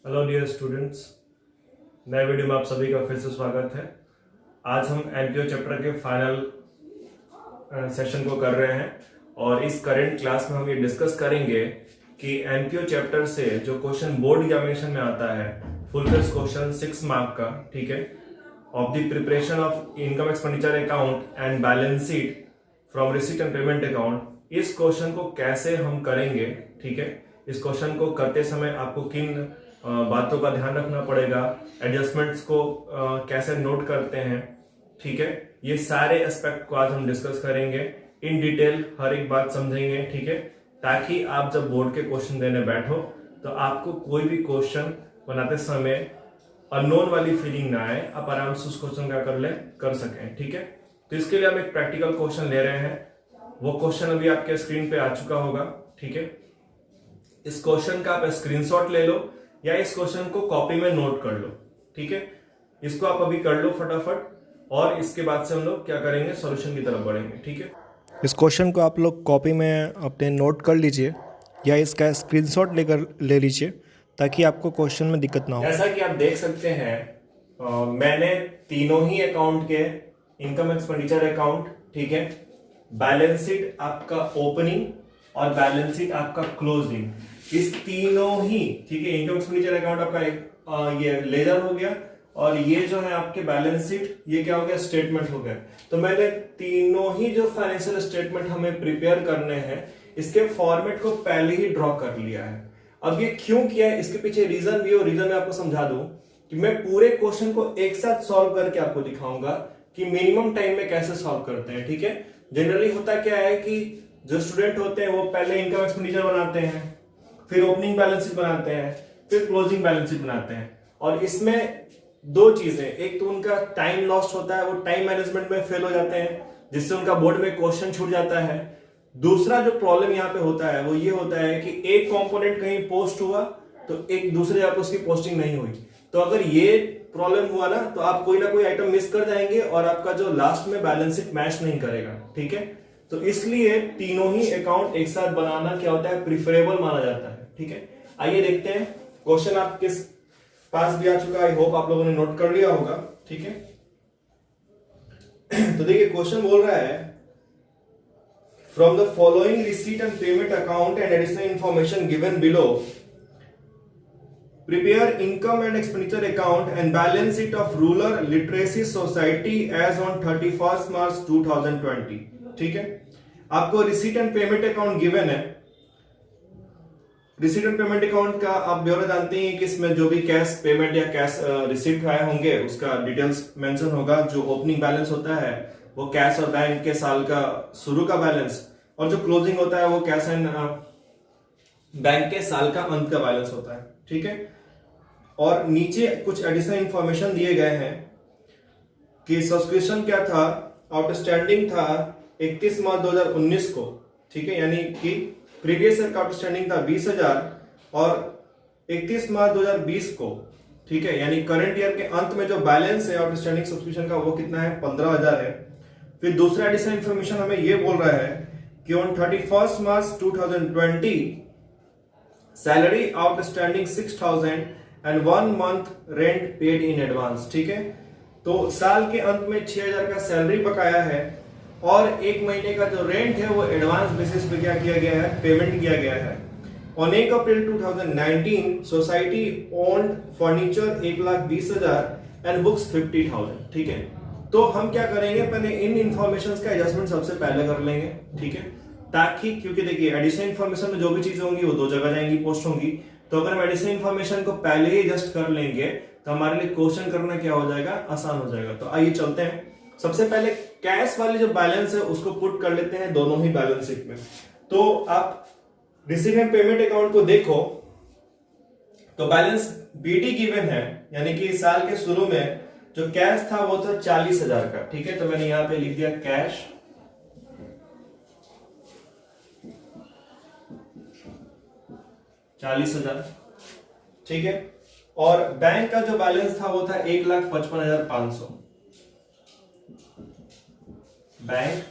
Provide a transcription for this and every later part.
Hello dear students, नए video में आप सभी का फिर से स्वागत है। आज हम एनपीओ चैप्टर के फाइनल सेशन को कर रहे हैं और इस करेंट क्लास में हम ये डिस्कस करेंगे कि एनपीओ चैप्टर से जो क्वेश्चन बोर्ड एग्जामिनेशन में आता है, फुल फेस क्वेश्चन 6 मार्क का, ठीक है, of the preparation of income expenditure account and balance sheet from receipt and payment account, इस क्वेश्चन को कैसे हम करेंगे, ठीक है। इस क्वेश्चन को करते समय आपको किन बातों का ध्यान रखना पड़ेगा, एडजस्टमेंट्स को कैसे नोट करते हैं, ठीक है, ये सारे एस्पेक्ट को आज हम डिस्कस करेंगे इन डिटेल, हर एक बात समझेंगे, ठीक है, ताकि आप जब बोर्ड के क्वेश्चन देने बैठो तो आपको कोई भी क्वेश्चन बनाते समय अननोन वाली फीलिंग ना आए, आप आराम से उस क्वेश्चन का कर सकें, ठीक है। तो इसके लिए हम एक प्रैक्टिकल क्वेश्चन ले रहे हैं, वो क्वेश्चन अभी आपके स्क्रीन पे आ चुका होगा, ठीक है। इस क्वेश्चन का आप स्क्रीनशॉट ले लो या इस क्वेश्चन को कॉपी में नोट कर लो, ठीक है। इसको आप अभी कर लो फटाफट और इसके बाद से हम लोग क्या करेंगे, सॉल्यूशन की तरफ बढ़ेंगे, ठीक है। इस क्वेश्चन को आप लोग कॉपी में अपने नोट कर लीजिए या इसका स्क्रीनशॉट ले लीजिए ताकि आपको क्वेश्चन में दिक्कत ना हो। जैसा कि आप देख सकते हैं, मैंने तीनों ही अकाउंट के, इनकम एक्सपेंडिचर अकाउंट, ठीक है, बैलेंस शीट आपका ओपनिंग और बैलेंस शीट आपका क्लोजिंग, इस तीनों ही, ठीक है, इनकम एक्सपेंडिचर अकाउंट आपका एक ये लेजर हो गया और ये जो है आपके बैलेंस शीट, ये क्या हो गया, स्टेटमेंट हो गया। तो मैंने तीनों ही जो फाइनेंशियल स्टेटमेंट हमें प्रिपेयर करने हैं, इसके फॉर्मेट को पहले ही ड्रॉ कर लिया है। अब ये क्यों किया है, इसके पीछे रीजन भी, और रीजन मैं आपको समझा दूं कि मैं पूरे क्वेश्चन को एक साथ सॉल्व करके आपको दिखाऊंगा कि मिनिमम टाइम में कैसे सॉल्व करते हैं, ठीक है। जनरली होता क्या है कि जो स्टूडेंट होते हैं वो पहले इनकम एक्सपेंडिचर बनाते हैं, फिर ओपनिंग बैलेंस शीट बनाते हैं, फिर क्लोजिंग बैलेंस शीट बनाते हैं, और इसमें दो चीजें, एक तो उनका टाइम लॉस्ट होता है, वो टाइम मैनेजमेंट में फेल हो जाते हैं जिससे उनका बोर्ड में क्वेश्चन छूट जाता है। दूसरा जो प्रॉब्लम यहाँ पे होता है वो ये होता है कि एक कंपोनेंट कहीं पोस्ट हुआ तो एक दूसरे जगह उसकी पोस्टिंग नहीं हुई, तो अगर ये प्रॉब्लम हुआ ना तो आप कोई ना कोई आइटम मिस कर जाएंगे और आपका जो लास्ट में बैलेंस शीट मैच नहीं करेगा, ठीक है। तो इसलिए तीनों ही अकाउंट एक साथ बनाना क्या होता है, प्रिफरेबल माना जाता है, ठीक है। आइए देखते हैं, क्वेश्चन आपके पास भी आ चुका, आई होप आप लोगों ने नोट कर लिया होगा, ठीक है। तो देखिए क्वेश्चन बोल रहा है, from the following receipt and payment account and additional information given below, prepare income and expenditure account and balance sheet of rural literacy society as on 31 March 2020, ठीक है। आपको receipt and payment account given है। Receipt and payment account का आप ब्यौरा जानते हैं कि इसमें जो भी कैश पेमेंट या कैश रिसीट आए होंगे उसका डिटेल्स मेंशन होगा। जो ओपनिंग बैलेंस होता है वो कैश और बैंक के साल का शुरू का बैलेंस, और जो क्लोजिंग होता है वो कैश एंड बैंक के साल का अंत का बैलेंस होता है, ठीक है। और नीचे कुछ एडिशनल इंफॉर्मेशन दिए गए हैं कि सब्सक्रिप्शन क्या था, आउटस्टैंडिंग था 31 मार्च 2019 को, ठीक है, यानी कि प्रीवियस ईयर का आउटस्टैंडिंग था 20,000 और 31 मार्च 2020 को, ठीक है, यानी करंट ईयर के अंत में जो बैलेंस है आउटस्टैंडिंग सब्सक्रिप्शन का वो कितना है, 15,000 है। फिर दूसरा एडिशनल इंफॉर्मेशन हमें ये बोल रहा है कि on 31 March 2020 salary outstanding 6,000 and 1 month rent paid in advance, ठीक है। तो साल के अंत में 6,000 का सैलरी बकाया है और एक महीने का जो रेंट है वो एडवांस बेसिस पे क्या किया गया है, पेमेंट किया गया है। On 1 April 2019 society owned furniture 1,20,000 and books 50,000, ठीक है। तो हम क्या करेंगे, पहले इन इंफॉर्मेशन का एडजस्टमेंट सबसे पहले कर लेंगे, ठीक है, ताकि, क्योंकि देखिए एडिशनल इंफॉर्मेशन में जो भी चीजें होंगी वो दो जगह जाएंगी, पोस्ट होंगी, तो अगर हम एडिशनल इंफॉर्मेशन को पहले ही एडजस्ट कर लेंगे तो हमारे लिए क्वेश्चन करना क्या हो जाएगा, आसान हो जाएगा। तो आइए चलते हैं, सबसे पहले कैश वाली जो बैलेंस है उसको पुट कर लेते हैं दोनों ही बैलेंस शीट में। तो आप रिसीट एंड पेमेंट अकाउंट को देखो तो बैलेंस बीटी गिवन है, यानी कि साल के शुरू में जो कैश था वो था 40,000 का, ठीक है। तो मैंने यहां पे लिख दिया कैश 40,000, ठीक है। और बैंक का जो बैलेंस था वो था 1,55,500, बैंक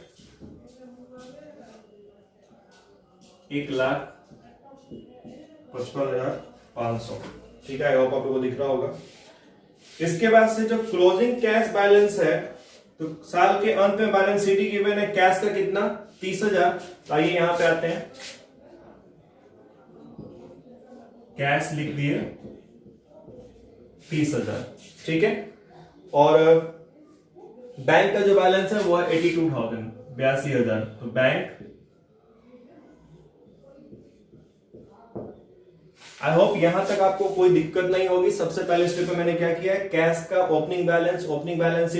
1,55,500, ठीक है, आई होप आप लोगों को दिख रहा होगा। इसके बाद से जो क्लोजिंग कैश बैलेंस है, तो साल के अंत में बैलेंस शीट गिवन है कैश का कितना 30,000। तो आइए यहां पे आते हैं, कैश लिख दिए 30,000, ठीक है। और बैंक का जो बैलेंस है वो है 82,000, 82,000। तो बैंक, आई होप यहां तक आपको कोई दिक्कत नहीं होगी। सबसे पहले स्टेप में मैंने क्या किया है, कैश का ओपनिंग बैलेंस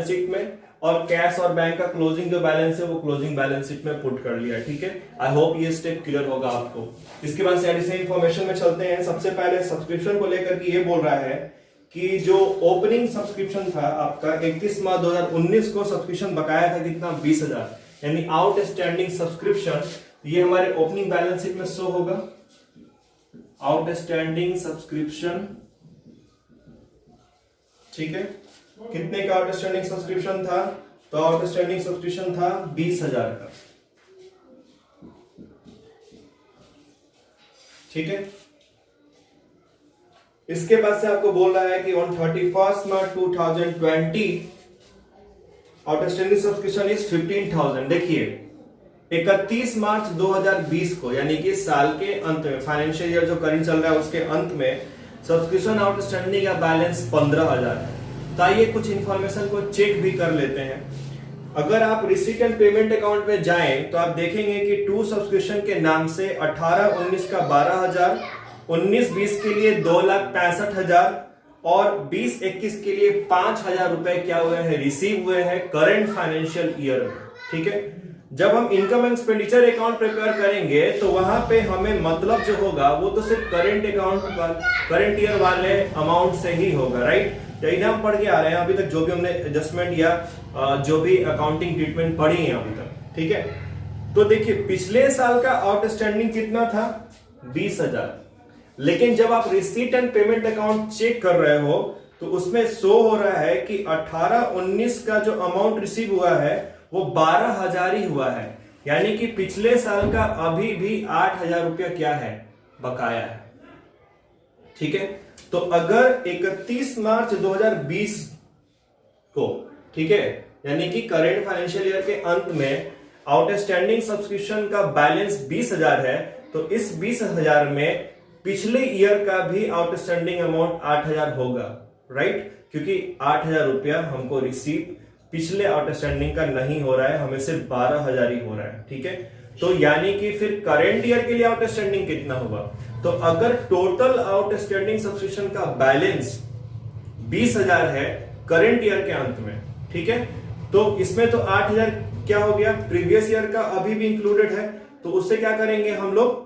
शीट में, और कैश और बैंक का क्लोजिंग जो बैलेंस है वो क्लोजिंग बैलेंस शीट में पुट कर लिया, ठीक है। आई होप ये स्टेप क्लियर होगा आपको। इसके बाद से एडिशनल इंफॉर्मेशन में चलते हैं। सबसे पहले सब्सक्रिप्शन को लेकर के ये बोल रहा है कि जो ओपनिंग सब्सक्रिप्शन था आपका 31 मार्च 2019 को सब्सक्रिप्शन बकाया था कितना 20,000, यानी आउटस्टैंडिंग सब्सक्रिप्शन। ये हमारे ओपनिंग बैलेंस शीट में शो होगा, आउटस्टैंडिंग सब्सक्रिप्शन, ठीक है। कितने का आउटस्टैंडिंग सब्सक्रिप्शन था, तो आउटस्टैंडिंग सब्सक्रिप्शन था 20,000 का, ठीक है। इसके बाद से आपको बोल रहा है कि on 31 March 2020 outstanding subscription is 15,000। देखिए 31 मार्च 2020 को, यानी कि साल के अंत में, फाइनेंशियल ईयर जो करंट चल रहा है उसके अंत में सब्सक्रिप्शन आउटस्टैंडिंग का बैलेंस 15,000 है। तो आइए कुछ इंफॉर्मेशन को चेक भी कर लेते हैं। अगर आप रिसीट एंड पेमेंट अकाउंट में जाएं तो आप देखेंगे कि टू सब्सक्रिप्शन के नाम से 18-19 का 12,000, 19-20 के लिए 2,65,000 और 20-21 के लिए 5,000 रुपए क्या हुए हैं, रिसीव हुए हैं करंट फाइनेंशियल ईयर में, ठीक है। जब हम इनकम एक्सपेंडिचर अकाउंट प्रिपेयर करेंगे तो वहां पे हमें मतलब जो होगा वो तो सिर्फ करंट ईयर वाले अमाउंट से ही होगा, राइट। यही हम पढ़ के आ रहे हैं अभी तक, जो भी हमने एडजस्टमेंट या जो भी अकाउंटिंग ट्रीटमेंट पढ़ी है अभी तक, ठीक है। तो देखिए पिछले साल का आउटस्टैंडिंग कितना था 20,000, लेकिन जब आप receipt and payment account check कर रहे हो तो उसमें शो हो रहा है कि 18-19 का जो अमाउंट रिसीव हुआ है वो 12,000 ही हुआ है, यानी कि पिछले साल का अभी भी 8,000 रुपया क्या है, बकाया है, ठीक है। तो अगर 31 मार्च 2020 को, ठीक है, यानी कि करेंट फाइनेंशियल ईयर के अंत में आउटस्टैंडिंग सब्सक्रिप्शन का बैलेंस 20,000 है, तो इस 20,000 में पिछले ईयर का भी आउटस्टैंडिंग अमाउंट 8,000 होगा, राइट, क्योंकि 8,000 रुपया हमको रिसीव पिछले आउटस्टैंडिंग का नहीं हो रहा है, हमें सिर्फ 12,000 ही हो रहा है, ठीक है। तो यानी कि फिर करंट ईयर के लिए आउटस्टैंडिंग कितना होगा, तो अगर टोटल आउटस्टैंडिंग सब्सक्रिप्शन का बैलेंस 20,000 है करंट ईयर के अंत में, ठीक है, तो इसमें तो 8,000 क्या हो गया, प्रीवियस ईयर का अभी भी इंक्लूडेड है, तो उससे क्या करेंगे हम लोग,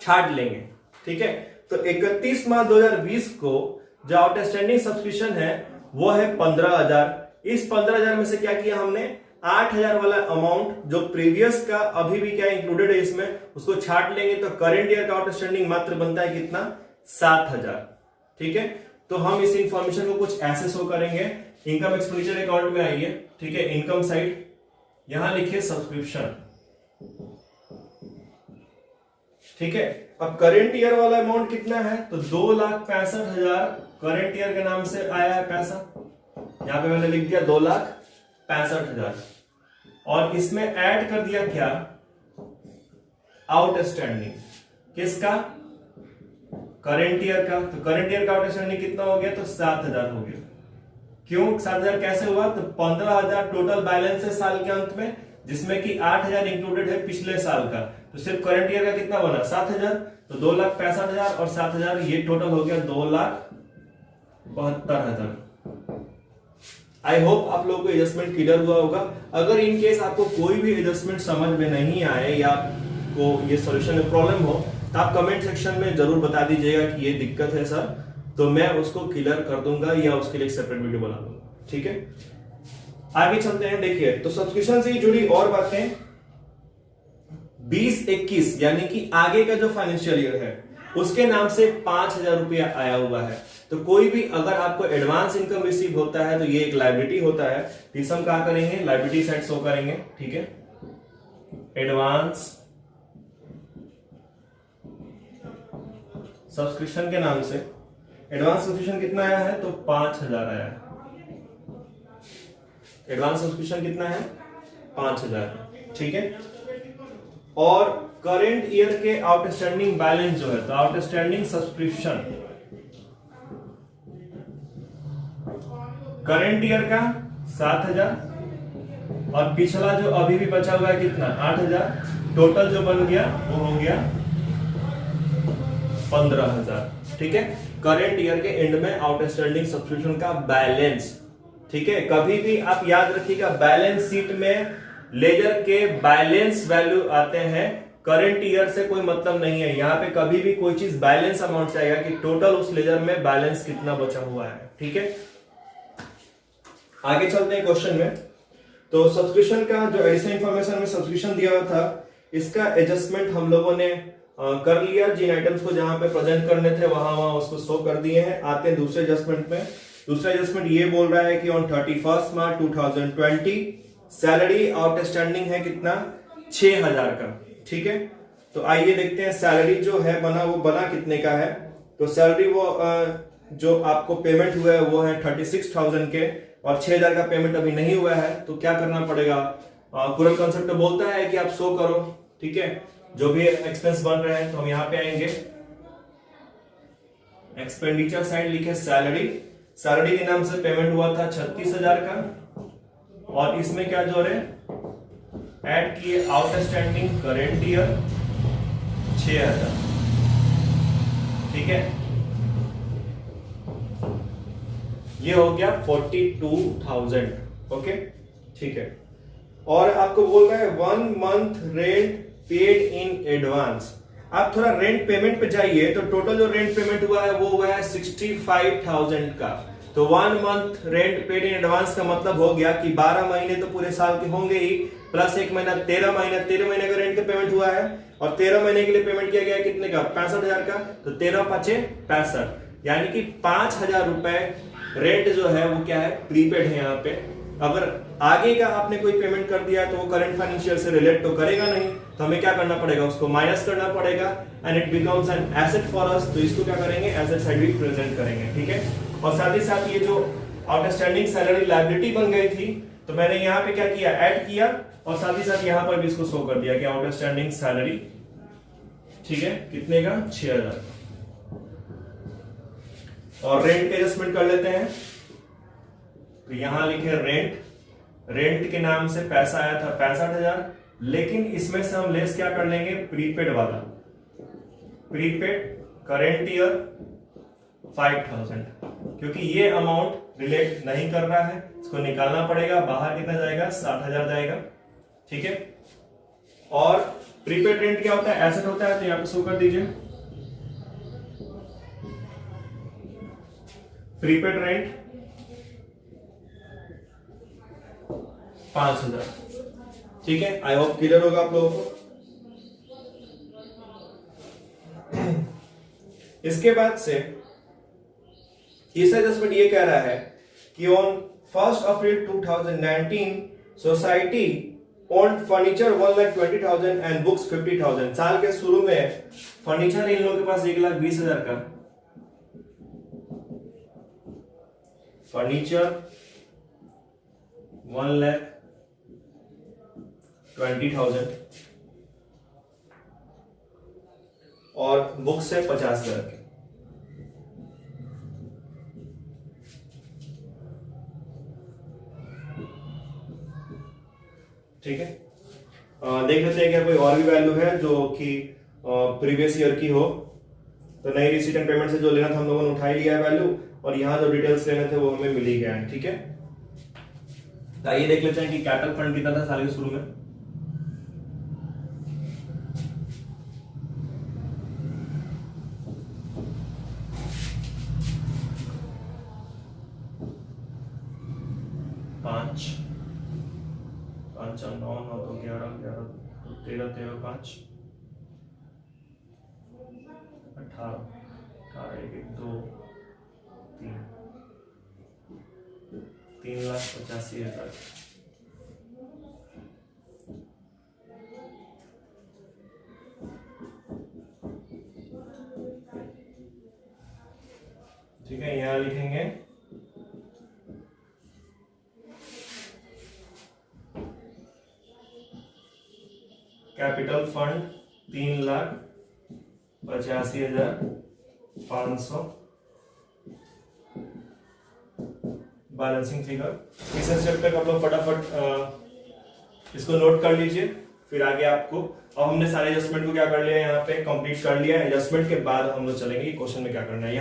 छाट लेंगे, ठीक है। तो 31 मार्च 2020 को जो आउटस्टैंडिंग सब्सक्रिप्शन है वो है 15,000। इस 15,000 में से क्या किया हमने, 8,000 वाला अमाउंट जो प्रीवियस का अभी भी क्या इंक्लूडेड है इसमें, उसको छाट लेंगे, तो करंट ईयर का आउटस्टैंडिंग मात्र बनता है कितना, 7,000, ठीक है। तो हम इस इंफॉर्मेशन को कुछ ऐसे शो करेंगे। इनकम एक्सपेंडिचर अकाउंट में आइए, ठीक है, इनकम साइड, यहां लिखिए सब्सक्रिप्शन, ठीक है। अब करंट ईयर वाला अमाउंट कितना है, तो 2,65,000 करंट ईयर के नाम से आया है पैसा, यहां पे मैंने लिख दिया 2,65,000, और इसमें ऐड कर दिया क्या, आउटस्टैंडिंग, किसका, करंट ईयर का। तो करंट ईयर का आउटस्टैंडिंग कितना हो गया, तो 7,000 हो गया। क्यों 7,000 कैसे हुआ, तो 15,000 टोटल बैलेंस है साल के अंत में, जिसमें कि 8,000 इंक्लूडेड है पिछले साल का, तो सिर्फ करंट ईयर का कितना बना 7,000, तो 2,65,000 और 7,000 ये टोटल हो गया 2,72,000। आई होप आप लोगों को एडजस्टमेंट क्लियर हुआ होगा। अगर इन केस आपको कोई भी एडजस्टमेंट समझ में नहीं आए या आपको ये सॉल्यूशन में प्रॉब्लम हो तो आप कमेंट सेक्शन में जरूर बता दीजिएगा कि ये दिक्कत है सर, तो मैं उसको क्लियर कर दूंगा या उसके लिए सेपरेट वीडियो बना दूंगा, ठीक है। आगे चलते हैं। देखिए तो सब्सक्रिप्शन से जुड़ी और बातें, 20-21 यानी कि आगे का जो फाइनेंशियल ईयर है उसके नाम से 5,000 रुपया आया हुआ है। तो कोई भी अगर आपको एडवांस इनकम रिसीव होता है तो ये एक लायबिलिटी होता है, तो हम कहां करेंगे, लायबिलिटी साइड शो करेंगे, ठीक है। एडवांस सब्सक्रिप्शन के नाम से। एडवांस सब्सक्रिप्शन कितना आया है? तो 5000 आया है। एडवांस सब्सक्रिप्शन कितना है? 5000। ठीक है। और करेंट ईयर के आउटस्टैंडिंग बैलेंस जो है, तो आउटस्टैंडिंग सब्सक्रिप्शन करेंट ईयर का 7000 और पिछला जो अभी भी बचा हुआ है कितना? 8000। टोटल जो बन गया वो हो गया 15000। ठीक है। करेंट ईयर के एंड में आउटस्टैंडिंग सब्सक्रिप्शन का बैलेंस। ठीक है। कभी भी आप याद रखिएगा, बैलेंस शीट में लेजर के बैलेंस वैल्यू आते हैं, करंट ईयर से कोई मतलब नहीं है। यहां पे कभी भी कोई चीज बैलेंस अमाउंट से आएगा कि टोटल उस लेजर में बैलेंस कितना बचा हुआ है। ठीक है। आगे चलते हैं क्वेश्चन में। तो सब्सक्रिप्शन का जो एडिशनल इंफॉर्मेशन में सब्सक्रिप्शन दिया हुआ था, इसका एडजस्टमेंट हम लोगों ने कर लिया। जिन आइटम्स को जहां पे प्रेजेंट करने थे वहां उसको शो कर दिए हैं। आते हैं दूसरे एडजस्टमेंट में। दूसरा एडजस्टमेंट ये बोल रहा है कि ऑन 31 मार्च 2020 सैलरी आउटस्टैंडिंग है कितना? 6000 का। ठीक है। तो आइए देखते हैं सैलरी जो है वो बना कितने का है। तो सैलरी वो जो आपको पेमेंट हुआ है वो है 36,000 के, और 6000 का पेमेंट अभी नहीं हुआ है। तो क्या करना पड़ेगा? पूरा कॉन्सेप्ट तो बोलता है कि आप शो करो। ठीक है। जो भी एक्सपेंस बन रहे हैं, तो हम यहाँ पे आएंगे, एक्सपेंडिचर साइड लिखे सैलरी। सैलरी के नाम से पेमेंट हुआ था 36,000 का, और इसमें क्या जोड़े? ऐड किए आउटस्टैंडिंग करेंट ईयर 6000। ठीक है। ये हो गया 42,000। ओके। ठीक है। और आपको बोल रहा है 1 month rent paid in advance. आप थोड़ा रेंट पेमेंट पे जाइए, तो टोटल जो रेंट पेमेंट हुआ है वो हुआ है 65,000 का। तो 1 month rent paid in advance का मतलब हो गया कि 12 महीने तो पूरे साल के होंगे ही, प्लस 1 महीना 13 महीने का रेंट का पेमेंट हुआ है। और 13 महीने के लिए पेमेंट किया गया है कितने का? 65,000 का। तो 13 5 65, यानी कि 5,000 रुपए रेंट जो है वो क्या है? प्रीपेड है यहाँ पे। अगर आगे का आपने कोई पेमेंट कर दिया तो वो करंट फाइनेंशियल से रिलेट तो करेगा नहीं, तो हमें क्या करना पड़ेगा? उसको माइनस करना पड़ेगा, and it becomes an asset for us. तो इसको क्या करेंगे? एसेट साइड भी प्रेजेंट करेंगे। ठीक है। और साथ ही साथ ये जो आउटस्टैंडिंग सैलरी लायबिलिटी बन गई थी, तो मैंने यहाँ पे क्या किया? ऐड किया, और साथ ही साथ यहाँ पर भी इसको शो कर दिया कि आउटस्टैंडिंग सैलरी, ठीक है, कितने का? 6000। और रेंट के एडजस्टमेंट कर लेते हैं। तो यहां लिखे रेंट। रेंट के नाम से पैसा आया था 65,000, लेकिन इसमें से हम लेस क्या कर लेंगे? प्रीपेड वाला। प्रीपेड करेंट ईयर 5,000, क्योंकि ये अमाउंट रिलेट नहीं कर रहा है, इसको निकालना पड़ेगा। बाहर कितना जाएगा? 60,000 जाएगा। ठीक है। और प्रीपेड रेंट क्या होता है? एसेट होता है। तो यहां पे शो कर दीजिए प्रीपेड रेंट 5,000। ठीक है। आई होप क्लियर होगा आप लोगों को। इसके बाद से तीसरा एडजस्टमेंट ये कह रहा है कि on 1 April 2019 society owned furniture 1,20,000 and books 50,000। साल के शुरू में फर्नीचर इन लोगों के पास 1,20,000 का। फर्नीचर 1,20,000 और बुक्स है 50,000 के। ठीक है। देख लेते हैं क्या कोई और भी वैल्यू है जो कि प्रीवियस ईयर की हो। तो नई रिसीट एंड पेमेंट से जो लेना था हम लोगों ने उठा ही लिया है वैल्यू, और यहाँ जो डिटेल्स लेने थे वो हमें मिल ही गया है। ठीक है। तो आइए देख लेते हैं कि कैपिटल फंड कितना था साल के शुरू में। पांच 9 9 तो 11 13 13 5 18 1 2 3,85,000। Capital fund 3,85,500 balancing figure. इस स्टेप तक आप लोग फटाफट इसको नोट कर लीजिए, फिर आगे आपको अब हमने सारे एडजस्टमेंट को क्या कर लिया यहाँ पे कंप्लीट कर लिया। एडजस्टमेंट के बाद हम लोग चलेंगे क्वेश्चन में क्या करना है।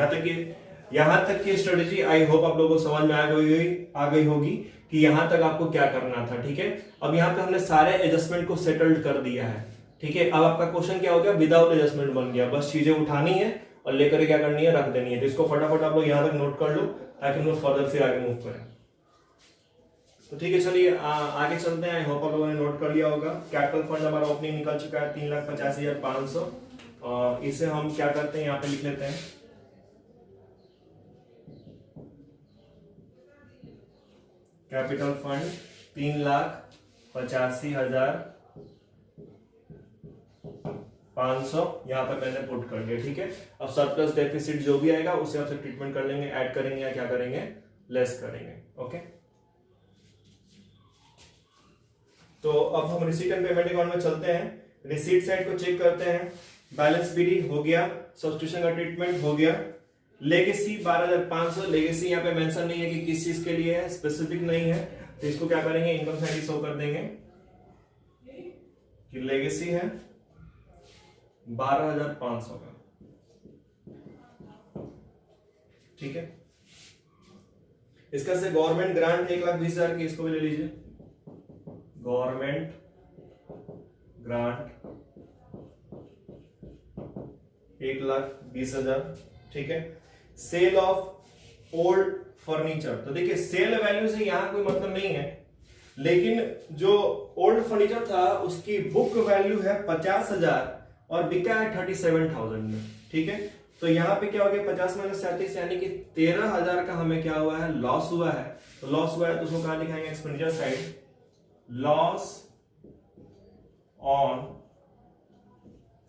यहाँ तक की स्ट्रेटेजी आई होप आप लोगों को समझ में आ गई होगी कि यहाँ तक आपको क्या करना था। ठीक है, अब यहाँ पे हमने सारे एडजस्टमेंट को सेटल्ड कर दिया है। ठीक है, अब आपका क्वेश्चन क्या हो गया, विदाउट एडजस्टमेंट बन गया। बस चीजें उठानी है और लेकर क्या करनी है, रख देनी है। तो इसको फटाफट आप लोग यहाँ तक नोट कर लो ताकि हम लोग फर्दर फिर आगे मूव करें। तो ठीक है, चलिए आगे चलते हैं। आई होप आप लोगों ने नोट कर लिया होगा। कैपिटल फंड हमारा ओपनिंग निकल चुका है 3,85,500 और इसे हम क्या करते हैं, यहाँ पे लिख लेते हैं कैपिटल फंड 3,85,500 यहाँ पर मैंने पुट कर दिया। ठीक है, अब सरप्लस डेफिसिट जो भी आएगा उसे आपसे ट्रीटमेंट कर लेंगे, ऐड करेंगे या क्या करेंगे, लेस करेंगे। ओके, तो अब हम रिसीट एंड पेमेंट अकाउंट में चलते हैं। रिसीट साइड को चेक करते हैं। बैलेंस बीडी हो गया, सब्स्टिट्यूशन का ट्रीटमेंट हो गया। लेगेसी 12,500, लेगेसी यहाँ पे मेंशन नहीं है कि किस चीज के लिए है, स्पेसिफिक नहीं है, तो इसको क्या करेंगे, इनकम साइड शो कर देंगे कि लेगेसी है 12,500 का। ठीक है, इसका से गवर्नमेंट ग्रांट 1,20,000 की, इसको भी ले लीजिए। Government grant 1,20,000। ठीक है, सेल ऑफ ओल्ड फर्नीचर, तो देखिए सेल वैल्यू से यहां कोई मतलब नहीं है, लेकिन जो ओल्ड फर्नीचर था उसकी बुक वैल्यू है 50,000 और बिका है 37,000 में। ठीक है, तो यहाँ पे क्या हो गया, 50 - 37 यानी कि 13,000 का हमें क्या हुआ है, लॉस हुआ है। तो लॉस हुआ है तो उसको कहां लिखाएंगे, expenditure side, loss on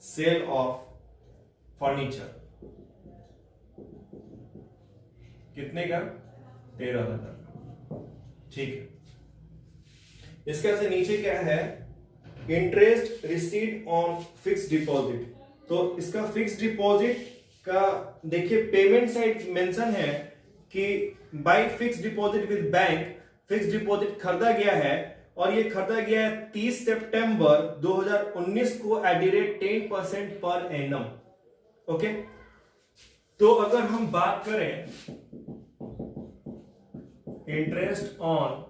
sale of furniture. कितने का, 13,000। ठीक है, इसके से नीचे क्या है, interest receipt on fix deposit. तो इसका फिक्स डिपॉजिट का देखिए पेमेंट साइड मेंशन है कि by fix deposit with bank, fix deposit खरीदा गया है और ये खरीदा गया है 30 सितंबर 2019 को @ 10% पर एनम। ओके, तो अगर हम बात करें इंटरेस्ट ऑन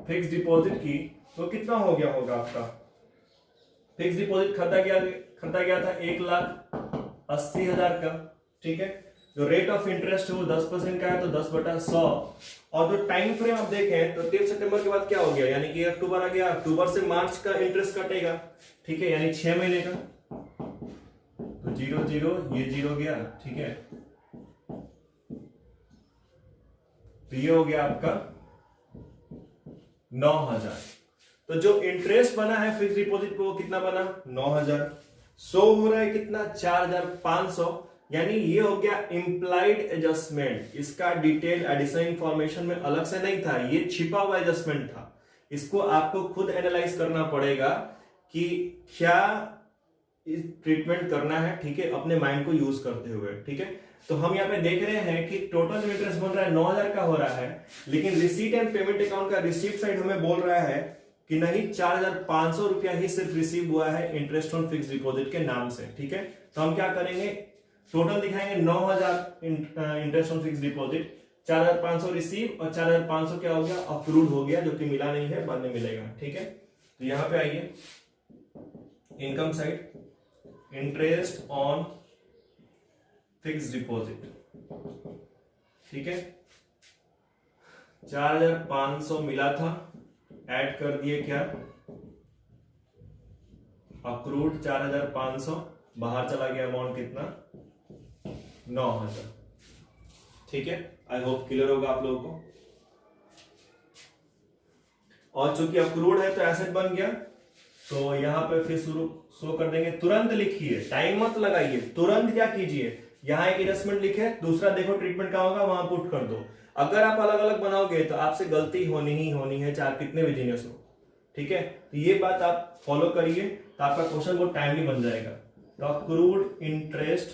फिक्स डिपॉजिट की, तो कितना हो गया होगा आपका, फिक्स डिपॉजिट खरीदा गया था 1,80,000 का। ठीक है, जो रेट ऑफ इंटरेस्ट है वो 10% का है, तो 10/100। और जो टाइम फ्रेम आप देखें तो 30 सितंबर के बाद क्या हो गया, यानी कि अक्टूबर आ गया, अक्टूबर से मार्च का इंटरेस्ट कटेगा। ठीक है, यानी 6 महीने का, तो 0 0 ये 0 गया। ठीक है, तो ये हो गया आपका 9,000। तो जो इंटरेस्ट बना है फिक्स डिपॉजिट पे वो कितना बना, 9,000। सो हो रहा है कितना, 4,500, यानी ये हो गया इंप्लाइड एडजस्टमेंट। इसका डिटेल एडिशन इंफॉर्मेशन में अलग से नहीं था, ये छिपा हुआ एडजस्टमेंट था। इसको आपको खुद एनालाइज करना पड़ेगा कि क्या ट्रीटमेंट करना है। ठीक है, अपने माइंड को यूज करते हुए। ठीक है, तो हम यहाँ पे देख रहे हैं कि टोटल जो इंटरेस्ट बन रहा है 9,000 का हो रहा है, लेकिन रिसीट एंड पेमेंट अकाउंट का रिसीट साइड हमें बोल रहा है कि नहीं, 4,500 रुपया ही सिर्फ रिसीव हुआ है इंटरेस्ट ऑन फिक्स डिपॉजिट के नाम से। ठीक है, तो हम क्या करेंगे, टोटल दिखाएंगे 9,000 interest on fix deposit, 4,500 receive और 4,500 क्या हो गया, अप्रूव्ड हो गया, जो कि मिला नहीं है, बाद में मिलेगा। ठीक है, तो यहां पे आइए income side, interest on fix deposit. ठीक है, 4,500 मिला था, ऐड कर दिए क्या, अक्रूड 4,500, बाहर चला गया अमाउंट कितना, 9,000। ठीक है, आई होप क्लियर होगा आप लोगों को। और चूंकि अक्रूड है तो एसेट बन गया, तो यहां पे फिर शुरू शो कर देंगे। तुरंत लिखिए, टाइम मत लगाइए, तुरंत क्या कीजिए, यहां एक एडजस्टमेंट लिखे, दूसरा देखो ट्रीटमेंट का होगा, वहां पुट कर दो। अगर आप अलग अलग बनाओगे तो आपसे गलती होनी ही होनी है, चाहे कितने भी जीनियस हो। ठीक है, तो ये बात आप फॉलो करिए तो आपका क्वेश्चन बहुत टाइमली बन जाएगा। तो accrued interest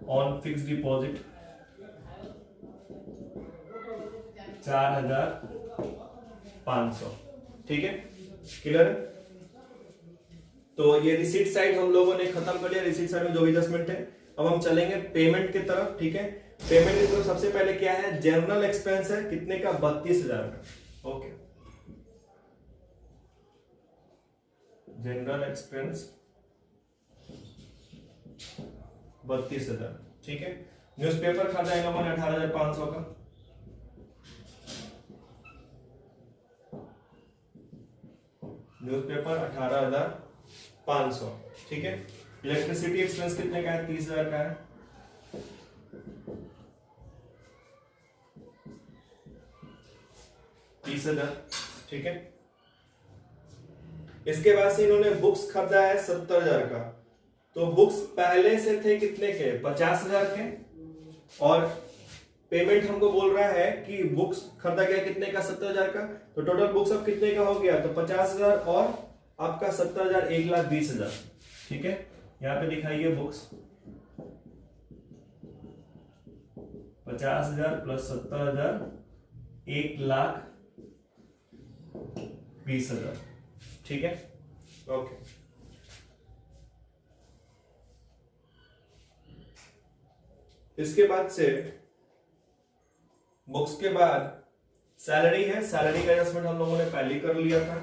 on fix deposit 4,500, ठीक है, क्लियर है। तो ये रिसीट साइड हम लोगों ने खत्म कर लिया, रिसीट साइड में जो भी एडजस्टमेंट है। अब हम चलेंगे पेमेंट की तरफ, ठीक है। पेमेंट की तरफ सबसे पहले क्या है, जनरल एक्सपेंस है कितने का, 32,000 का, ओके। जनरल एक्सपेंस 32,000, ठीक है। न्यूज़पेपर खरीदा इन लोगों ने 18,500 का, न्यूज़पेपर 18,500, ठीक है। इलेक्ट्रिसिटी एक्सपेंस कितने का है, 30,000 का है, ठीक है। इसके बाद से इन्होंने बुक्स खरीदा है 70,000 का। तो बुक्स पहले से थे कितने के, 50,000 के, और पेमेंट हमको बोल रहा है कि बुक्स खरीदा गया कितने का, 70,000 का। तो टोटल बुक्स अब कितने का हो गया, तो 50,000 और आपका 70,000, 1,20,000, ठीक है। यहां पे दिखाइए बुक्स 50,000 प्लस 70,000, 1,20,000, ठीक है, ओके। इसके बाद से बुक्स के बाद सैलरी है, सैलरी का एडजस्टमेंट हम लोगों ने पहले ही कर लिया था।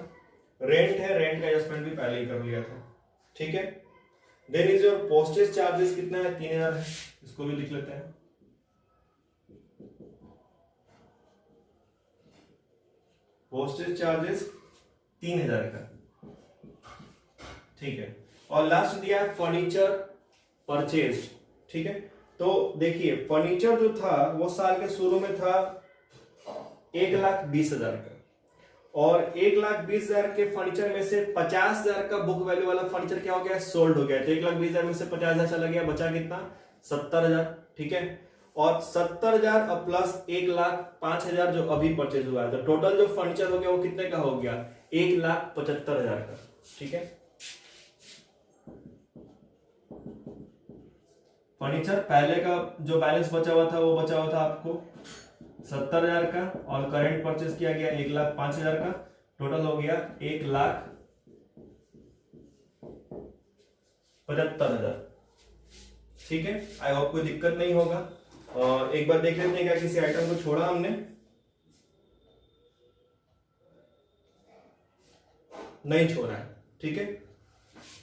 रेंट है, रेंट का एडजस्टमेंट भी पहले ही कर लिया था, ठीक है। Then is your postage charges कितना है, 3,000 है, इसको भी लिख लेते हैं। पोस्टेज चार्जेस 3,000 का, ठीक है। और लास्ट दिया है फर्नीचर परचेज, ठीक है। तो देखिए फर्नीचर जो था वो साल के शुरू में था 1,20,000 का, और 1,20,000 के फर्नीचर में से 50,000 का बुक वैल्यू वाला फर्नीचर क्या हो गया, सोल्ड हो गया। तो 1,20,000 में से 50,000 चला गया, बचा कितना, 70,000, ठीक है। और 70,000 और प्लस 1,05,000 जो अभी परचेज हुआ है, तो टोटल जो फर्नीचर हो गया वो कितने का हो गया, 1,75,000 का, ठीक है। फर्नीचर पहले का जो बैलेंस बचा हुआ था वो बचा हुआ था आपको 70,000 का, और करंट परचेज किया गया 1,05,000 का, टोटल हो गया 1,75,000, ठीक है। आई होप कोई दिक्कत नहीं होगा। और एक बार देख लेते हैं क्या किसी आइटम को छोड़ा हमने, नहीं छोड़ा है, ठीक है।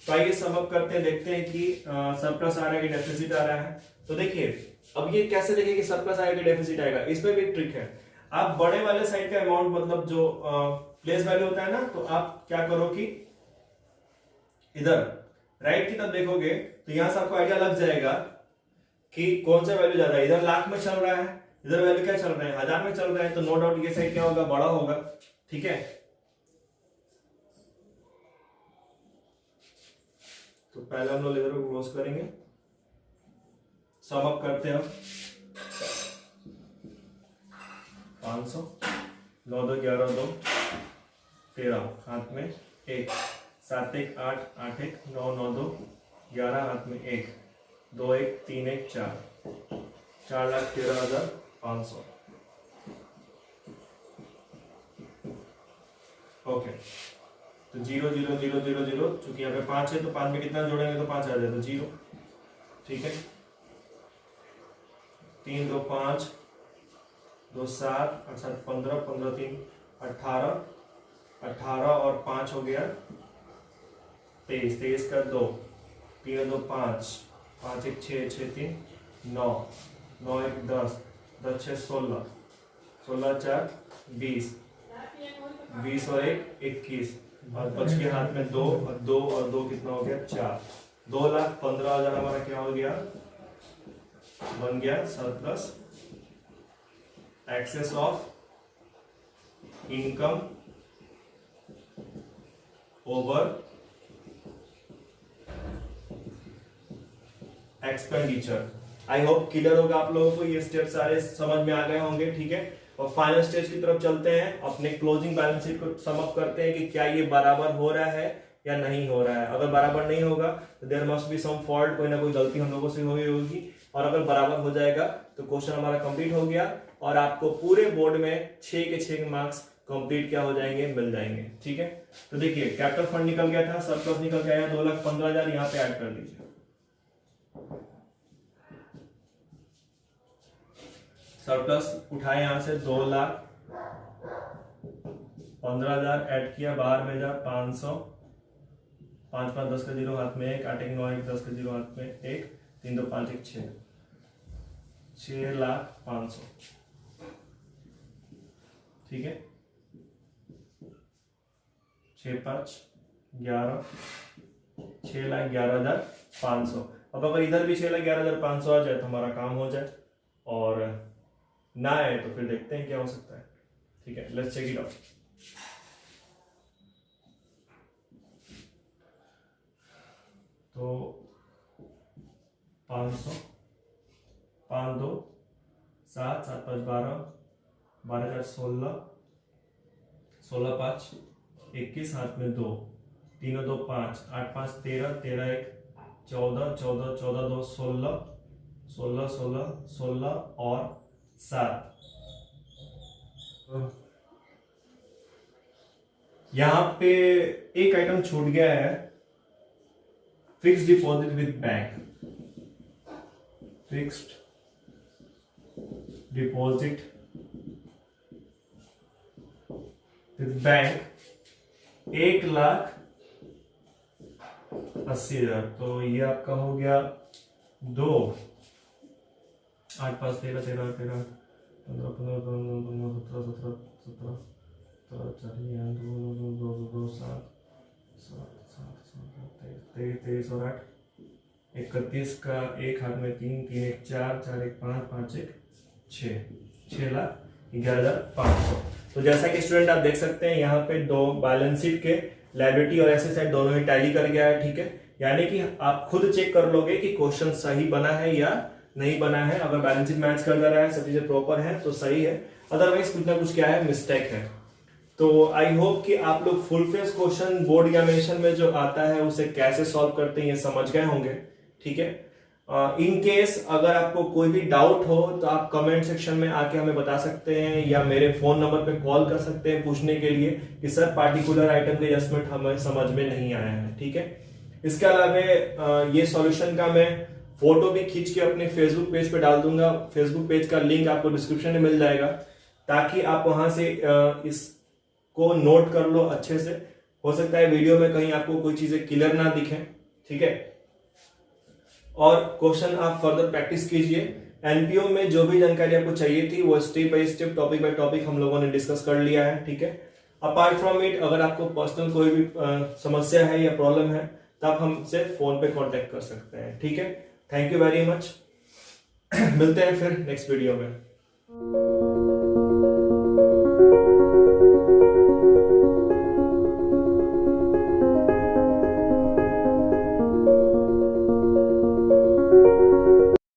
तो आइए सम अप करते हैं, देखते हैं कि सरप्लस आ रहा है कि डेफिसिट आ रहा है। तो देखिए अब ये कैसे देखें कि सरप्लस आएगा कि डेफिसिट आएगा, इसमें भी एक ट्रिक है। आप बड़े वाले साइड का अमाउंट, मतलब जो प्लेस वैल्यू होता है ना, तो आप क्या करो कि इधर राइट की तरफ देखोगे तो यहां से आपको आइडिया लग जाएगा कि कौन सा वैल्यू ज्यादा है। इधर लाख में चल रहा है, इधर वैल्यू क्या चल रहा है, 1,000 में चल रहा है, तो नो डाउट ये साइड क्या होगा, बड़ा होगा, ठीक है। तो पहले हम लोग इधर को क्लोज करेंगे, सम अप करते हैं। 500, 9 2 11 2 13 हाथ में 1, 7 1 8 8 1 9 9 2 11 हाथ में 1 2 1 3 1 4, 4,13,500, ओके। तो 0 0 0 0 0, चूंकि यहाँ पे 5 है तो 5 में कितना जोड़ेंगे तो 5 आ जाए, तो 0, ठीक है। 3 2 5 2 7 8 7 15 15 3 18 18 और 5 हो गया 23, 23 का 2, 3 2 5 5 1 6 6 3 9 9 1 10 10 6 16 16 4 20 20 और 1 21, और बच के हाथ में 2 और 2 और 2 कितना हो गया, 4। 2,15,000 हमारा क्या हो गया, बन गया surplus, excess of income over expenditure, I hope clear होगा आप लोगों को, ये स्टेप सारे समझ में आ गए होंगे, ठीक है। और फाइनल स्टेज की तरफ चलते हैं, अपने क्लोजिंग बैलेंस शीट को सम अप करते हैं कि क्या ये बराबर हो रहा है या नहीं हो रहा है। अगर बराबर नहीं होगा तो there must be some fault, कोई ना कोई गलती हम लोगों से हुई होगी। और अगर बराबर हो जाएगा तो क्वेश्चन हमारा कंप्लीट हो गया और आपको पूरे बोर्ड में 6 के 6 मार्क्स कंप्लीट क्या हो जाएंगे, मिल जाएंगे, ठीक है। तो देखिए कैपिटल फंड निकल गया था, सरप्लस निकल के आया 2,15,000, यहाँ पे ऐड कर दीजिए। सरप्लस उठाए यहां से 2,15,000 ऐड किया, बाहर में जा 500, 5 5 10 का 0 हाथ में 1, 8 1 9 1 10 का 0 हाथ में 1, 3 2 5 1 6, 6,05,000, ठीक है। 6 5 11, 6,11,500। अब अगर इधर भी 6,11,500 आ जाए तो हमारा काम हो जाए, और ना आए तो फिर देखते हैं क्या हो सकता है, ठीक है। Let's check it out. तो 500, 5 2 7 7 5 12, 12 4 16, 16 5 21, हाथ में 2, 3 2 5, 8 5 13, 13 1 14, 14 14 2 16, 16 16 16 और 7। यहां पे एक आइटम छूट गया है, fixed deposit with bank. Fixed deposit with bank 1,80,000, तो ये आपका हो गया 2 8 5 13 13 13 15 15 15 17 17 17 2 7 23 और 8 31 का 1 हाथ में 3 3 1 4 4 1 5 5 1 6, 6,11,500। तो जैसा कि स्टूडेंट आप देख सकते हैं यहाँ पे दो बैलेंस शीट के लायबिलिटी और एसेट साइड दोनों ही टैली कर गया है, ठीक है। यानी कि आप खुद चेक कर लोगे कि क्वेश्चन सही बना है या नहीं बना है। अगर बैलेंस शीट मैच कर रहा है, सब चीजें प्रॉपर है तो सही है, अदरवाइज कुछ ना कुछ क्या है, मिस्टेक है। तो आई होप कि आप लोग full face question board examination में जो आता है उसे कैसे सॉल्व करते हैं ये समझ गए होंगे, ठीक है। इन केस अगर आपको कोई भी डाउट हो तो आप कमेंट सेक्शन में आके हमें बता सकते हैं या मेरे फोन नंबर पे कॉल कर सकते हैं पूछने के लिए कि सर पार्टिकुलर आइटम के एडजस्टमेंट हमें समझ में नहीं आया है, ठीक है। इसके अलावा ये सॉल्यूशन का मैं फोटो भी खींच के अपने फेसबुक पेज पे डाल दूंगा। फेसबुक पेज का लिंक आपको डिस्क्रिप्शन में मिल जाएगा, ताकि आप वहां से इसको नोट कर लो अच्छे से। हो सकता है वीडियो में कहीं आपको कोई चीजें क्लियर ना दिखें, ठीक है। और क्वेश्चन आप फर्दर प्रैक्टिस कीजिए। एनपीओ में जो भी जानकारी आपको चाहिए थी वो step by step, topic by topic हम लोगों ने डिस्कस कर लिया है, ठीक है। अपार्ट फ्रॉम इट अगर आपको पर्सनल कोई भी समस्या है या प्रॉब्लम है तो आप हमसे फोन पे कांटेक्ट कर सकते हैं, ठीक है। Thank you very much. मिलते हैं फिर नेक्स्ट वीडियो में।